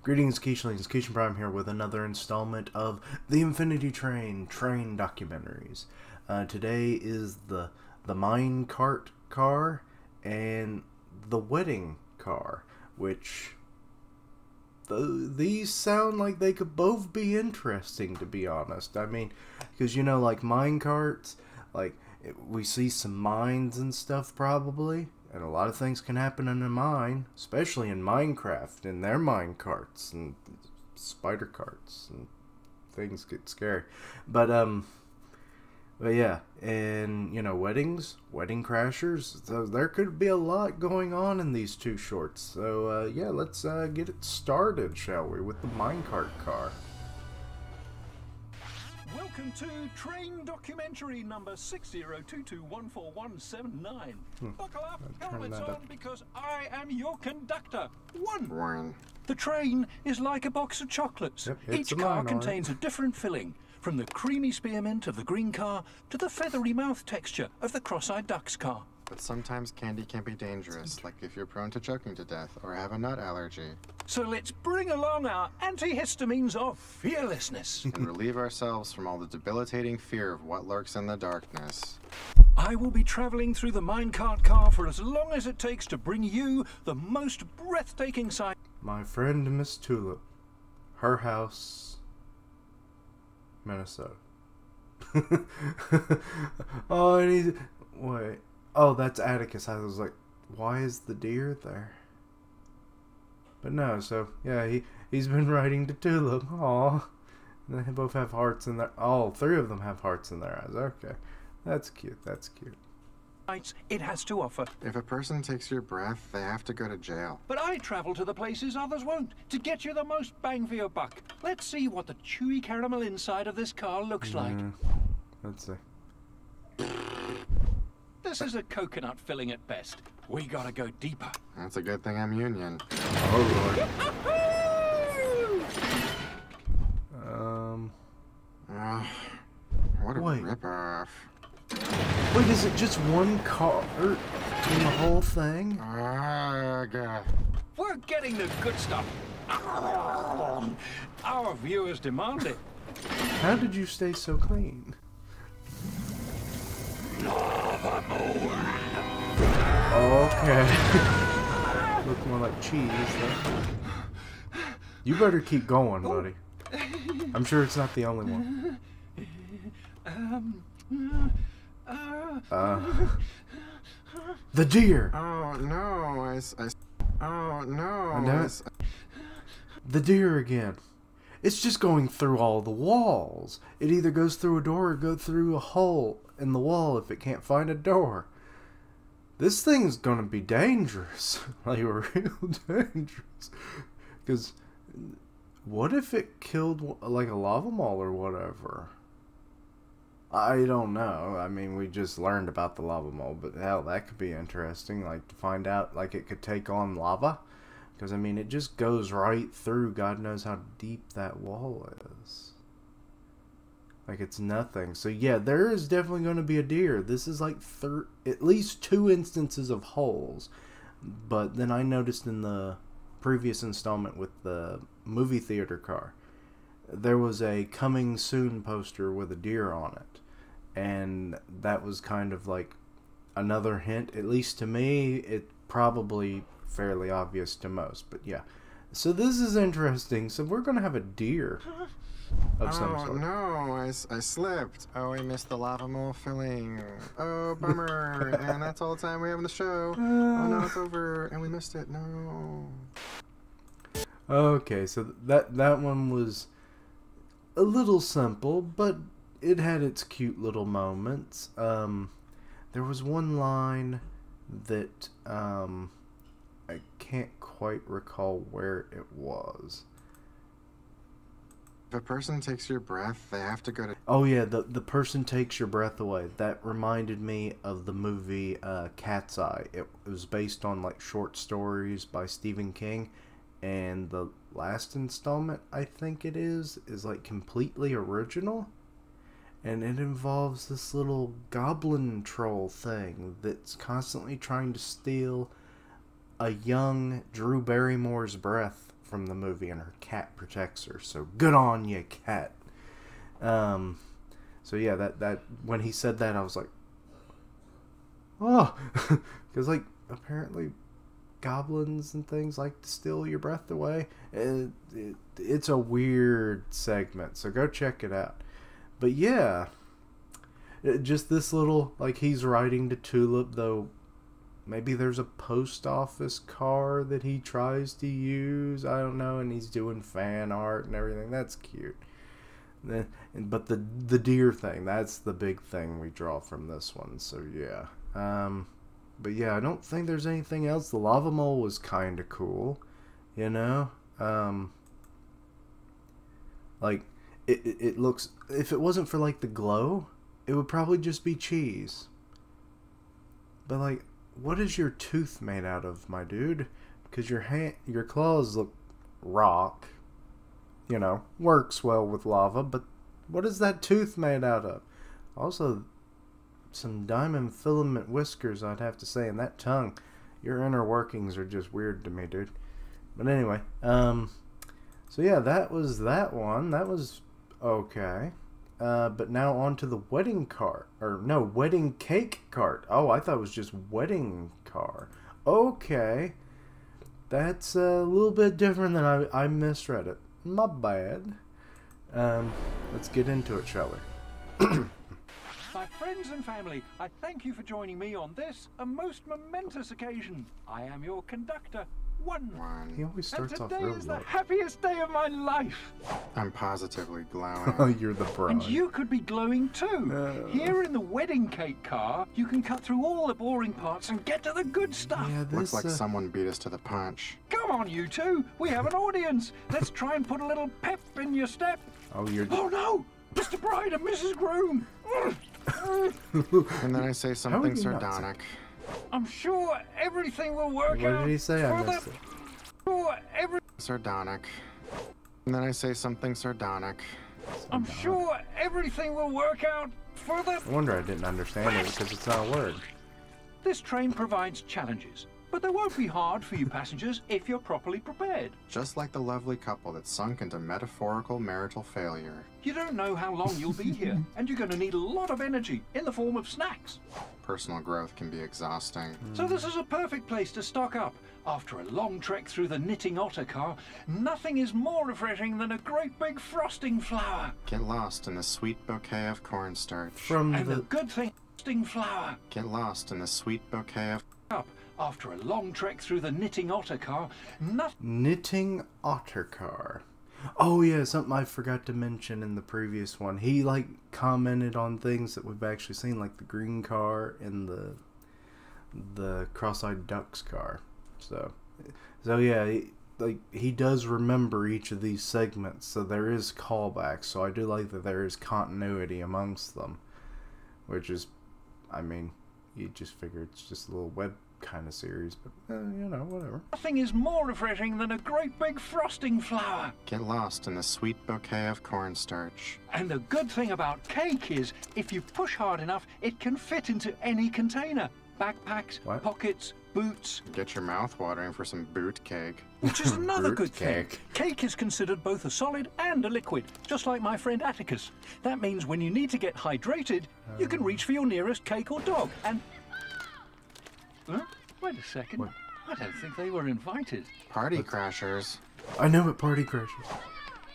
Greetings, Keishlings. Keishan Prime here with another installment of the Infinity Train Documentaries. Today is the Minecart car and the wedding car, which these sound like they could both be interesting, to be honest. I mean, because, you know, like minecarts, like we see some mines and stuff probably. And a lot of things can happen in a mine, especially in Minecraft, and their mine carts and spider carts and things get scary. But yeah, and you know, weddings, wedding crashers. So there could be a lot going on in these two shorts. So yeah, let's get it started, shall we, with the minecart car. Welcome to Train Documentary number 6022141179. Buckle up, helmets on, because I am your conductor. One. The train is like a box of chocolates. Yep, each car contains a different filling, from the creamy spearmint of the green car to the feathery mouth texture of the cross-eyed duck's car. But sometimes candy can be dangerous, like if you're prone to choking to death or have a nut allergy. So let's bring along our antihistamines of fearlessness. And relieve ourselves from all the debilitating fear of what lurks in the darkness. I will be traveling through the minecart car for as long as it takes to bring you the most breathtaking sight. My friend Miss Tulip, her house, Minnesota. Oh, and he's... Wait. Oh, that's Atticus. I was like, why is the deer there? But no, so, yeah, he's been writing to Tulip. Aw. They both have hearts in their... Oh, three of them have hearts in their eyes. Okay. That's cute. That's cute. It has to offer. If a person takes your breath, they have to go to jail. But I travel to the places others won't, to get you the most bang for your buck. Let's see what the chewy caramel inside of this car looks like. Let's see. This is a coconut filling at best. We gotta go deeper. That's a good thing I'm union. Oh, Lord. What a ripoff. Wait, is it just one car in the whole thing? We're getting the good stuff. Our viewers demand it. How did you stay so clean? Okay. Look more like cheese, though. You better keep going, buddy. I'm sure it's not the only one. The deer! Oh, no, oh, no, The deer again. It's just going through all the walls. It either goes through a door or go through a hole in the wall if it can't find a door. This thing's gonna be dangerous. Like, real dangerous. Because, what if it killed, like, a lava mole or whatever? I don't know. I mean, we just learned about the lava mole, but hell, that could be interesting. Like, to find out, like, it could take on lava. Because, I mean, it just goes right through. God knows how deep that wall is. Like, it's nothing. So, yeah, there is definitely going to be a deer. This is like at least 2 instances of holes. But then I noticed in the previous installment with the movie theater car, there was a coming soon poster with a deer on it. And that was kind of like another hint. At least to me, it probably fairly obvious to most. But yeah. So this is interesting. So we're going to have a deer. Of some sort. Oh no, I slipped. Oh, we missed the lava mole filling. Oh, bummer. And that's all the time we have in the show. Oh no, it's over. And we missed it. No. Okay, so that one was a little simple, but it had its cute little moments. There was one line that I can't quite recall where it was. If a person takes your breath, they have to go to... Oh yeah, the person takes your breath away. That reminded me of the movie Cat's Eye. It was based on like short stories by Stephen King, and the last installment, I think it is like completely original. And it involves this little goblin troll thing that's constantly trying to steal a young Drew Barrymore's breath from the movie, and her cat protects her. So good on you, cat. So yeah, that when he said that, I was like, oh, because like apparently goblins and things like to steal your breath away. It's a weird segment, so go check it out. But yeah, just this little, like, he's riding to Tulip, though maybe there's a post office car that he tries to use, I don't know, and he's doing fan art and everything. That's cute. But the deer thing, that's the big thing we draw from this one. So yeah, but yeah, I don't think there's anything else. The lava mole was kind of cool, you know. Like it looks, if it wasn't for like the glow, it would probably just be cheese. But like, what is your tooth made out of, my dude? Because your claws look rock. You know, works well with lava, but what is that tooth made out of? Also, some diamond filament whiskers, I'd have to say, and that tongue. Your inner workings are just weird to me, dude. But anyway, so yeah, that was that one. That was okay. But now on to the wedding cart. Or no, wedding cake cart. Oh, I thought it was just wedding car. Okay. That's a little bit different than I misread it. My bad. Let's get into it, shall we? My friends and family, I thank you for joining me on this, a most momentous occasion. I am your conductor, One. He always starts off real And today is the low. happiest day of my life. I'm positively glowing. Oh, you're the bride. And you could be glowing too. Here in the wedding cake car, you can cut through all the boring parts and get to the good stuff. Yeah, Looks this, like someone beat us to the punch. Come on, you two. We have an audience. Let's try and put a little pep in your step. Oh, you're... Oh no! Mr. Bride and Mrs. Groom! And then I say something you not sardonic. I'm sure everything will work What out. did he say? I for the- missed it. Sure Sardonic. And then I say something sardonic. I'm sure everything will work out for the... I wonder I didn't understand it because it's not a word. This train provides challenges, but they won't be hard for you passengers if you're properly prepared. Just like the lovely couple that sunk into metaphorical marital failure. You don't know how long you'll be here, and you're going to need a lot of energy in the form of snacks. Personal growth can be exhausting. So this is a perfect place to stock up. After a long trek through the knitting otter car, nothing is more refreshing than a great big frosting flower. Get lost in the sweet bouquet of cornstarch. From And the the... good thing, frosting flower. Get lost in the sweet bouquet of... Up. After a long trek through the knitting otter car, nothing... Knitting otter car. Oh yeah, something I forgot to mention in the previous one. He like commented on things that we've actually seen, like the green car and the cross-eyed ducks car. So yeah, he does remember each of these segments, so there is callbacks. So I do like that there is continuity amongst them, which is, I mean, you just figure it's just a little web kind of series, but you know, whatever. Nothing is more refreshing than a great big frosting flower. Get lost in the sweet bouquet of cornstarch. And the good thing about cake is, if you push hard enough, it can fit into any container. Backpacks, What? pockets, boots, Get your mouth watering for some boot cake. which is another Fruit good thing. cake. Cake is considered both a solid and a liquid, just like my friend Atticus. That means when you need to get hydrated, you can reach for your nearest cake or dog and... Huh? Wait a second. What? I don't think they were invited. Party crashers. I know it, party crashes.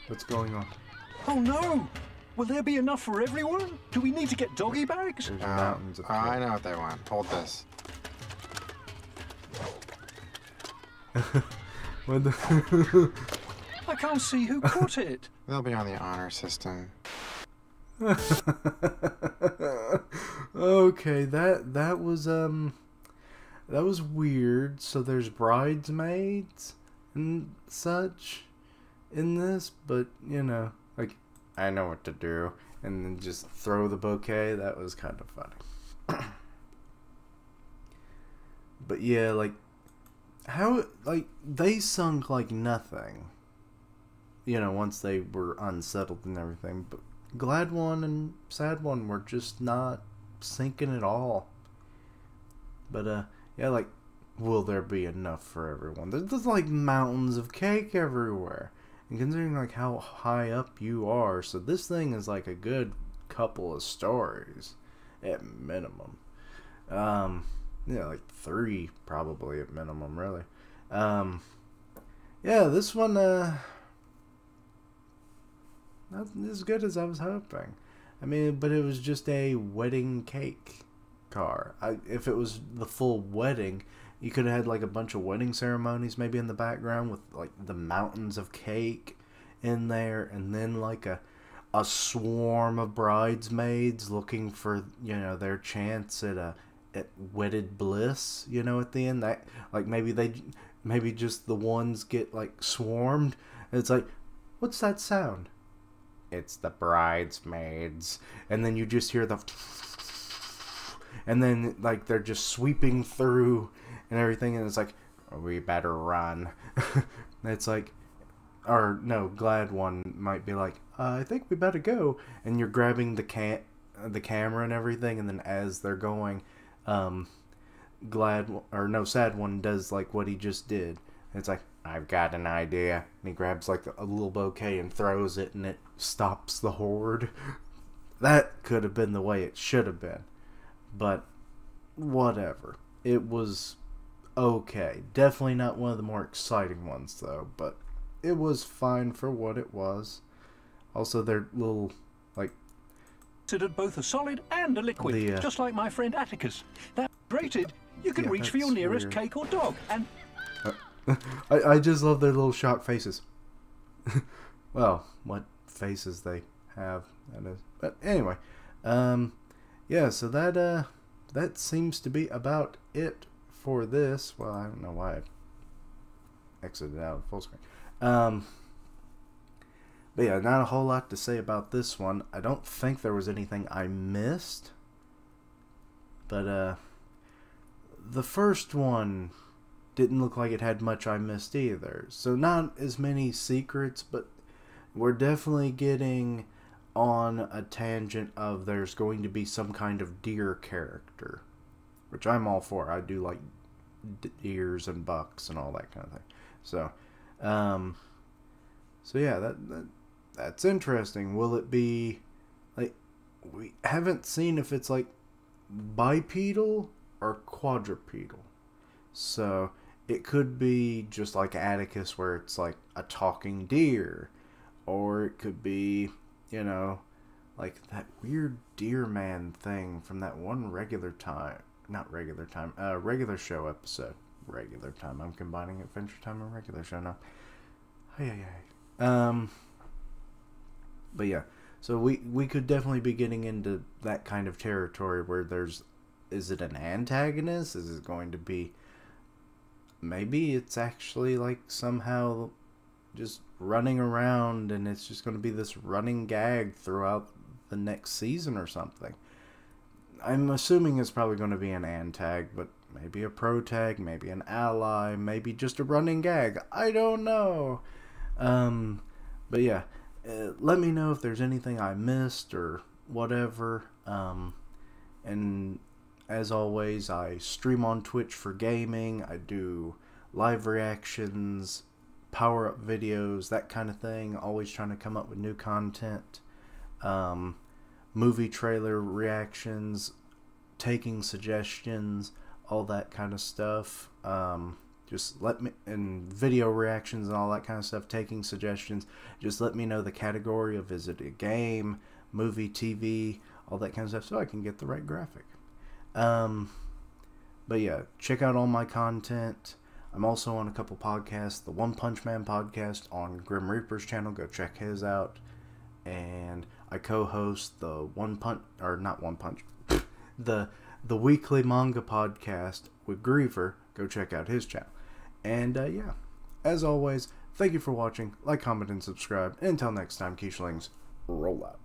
What's going on? Oh no! Will there be enough for everyone? Do we need to get doggy bags? There's mountains of I cake. know what they want. Hold this. What the... I can't see who put it. They'll be on the honor system. Okay, that was weird. So there's bridesmaids and such in this, but you know, like, I know what to do, and then just throw the bouquet. That was kind of funny. But yeah, like, how, like, they sunk like nothing, you know, once they were unsettled and everything, but Glad One and Sad One were just not sinking at all. But yeah, like, will there be enough for everyone? There's like mountains of cake everywhere. And considering like how high up you are, so this thing is like a good couple of stories at minimum. Yeah, like 3 probably at minimum, really. Yeah, this one not as good as I was hoping. I mean, but it was just a wedding cake car. If it was the full wedding, you could have had like a bunch of wedding ceremonies maybe in the background with like the mountains of cake in there, and then like a swarm of bridesmaids looking for, you know, their chance at wedded bliss, you know, at the end. That like maybe just the ones get like swarmed. And it's like, what's that sound? It's the bridesmaids. And then you just hear the and then like they're just sweeping through and everything, and it's like, we better run. It's like, or no, Glad one might be like, I think we better go, and you're grabbing the camera and everything, and then as they're going, Sad one does like what he just did. It's like, I've got an idea, and he grabs like a little bouquet and throws it, and it stops the horde. That could have been the way it should have been, but whatever. It was okay. Definitely not one of the more exciting ones though, but it was fine for what it was. Also, their little like considered both a solid and a liquid, just like my friend Atticus. That rated, you can reach for your nearest cake or dog, and I just love their little shocked faces. Well, what faces they have, that is. But anyway, yeah, so that seems to be about it for this. Well, I don't know why I exited out of full screen. But yeah, not a whole lot to say about this one. I don't think there was anything I missed. But the first one didn't look like it had much I missed either. So not as many secrets, but we're definitely getting on a tangent of there's going to be some kind of deer character, which I'm all for. I do like deers and bucks and all that kind of thing. So, so yeah, that's interesting. Will it be like, we haven't seen if it's like bipedal or quadrupedal. So it could be just like Atticus, where it's like a talking deer, or it could be, you know, like that weird deer man thing from that one regular show episode. Regular time. I'm combining Adventure Time and regular show now. But yeah, so we could definitely be getting into that kind of territory where is it an antagonist? Is it going to be, maybe it's actually like somehow just running around, and it's just going to be this running gag throughout the next season or something. I'm assuming it's probably going to be an antag, but maybe a protag, maybe an ally, maybe just a running gag. I don't know. But yeah, let me know if there's anything I missed or whatever. And as always, I stream on Twitch for gaming. I do live reactions, power-up videos, that kind of thing. Always trying to come up with new content. Movie trailer reactions, taking suggestions, all that kind of stuff. Just let me, and video reactions and all that kind of stuff, taking suggestions. Just let me know the category of, is it a game, movie, TV, all that kind of stuff, so I can get the right graphic. But yeah, check out all my content. I'm also on a couple podcasts. The One Punch Man podcast on Grim Reaper's channel. Go check his out. And I co-host the the weekly manga podcast with Griever. Go check out his channel. And yeah, as always, thank you for watching. Like, comment, and subscribe. And until next time, Keishlings, roll out.